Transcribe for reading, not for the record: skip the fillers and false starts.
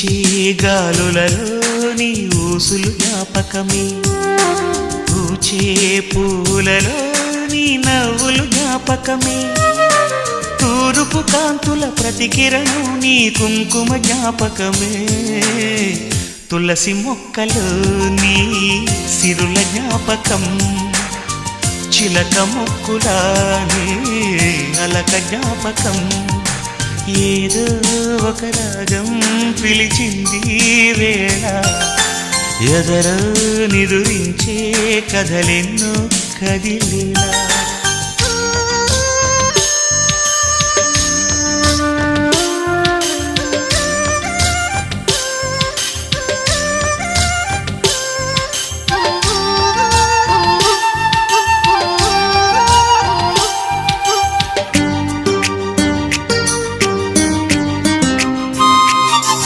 వీచే గాలులలో నీ ఊసులు జ్ఞాపకమే, పూచే పూలలో నీ నవ్వులు జ్ఞాపకమే, తూరుపు కాంతుల ప్రతికిరణం నీ కుంకుమ జ్ఞాపకమే, తులసి మొక్కలో నీ సిరుల జ్ఞాపకం, చిలక మొక్కులానే అలక జ్ఞాపకం, ఏదో ఒక రాగం పిలిచింది వేళ, ఎదరో నిదురించే కథలెన్నో కదిలేలా.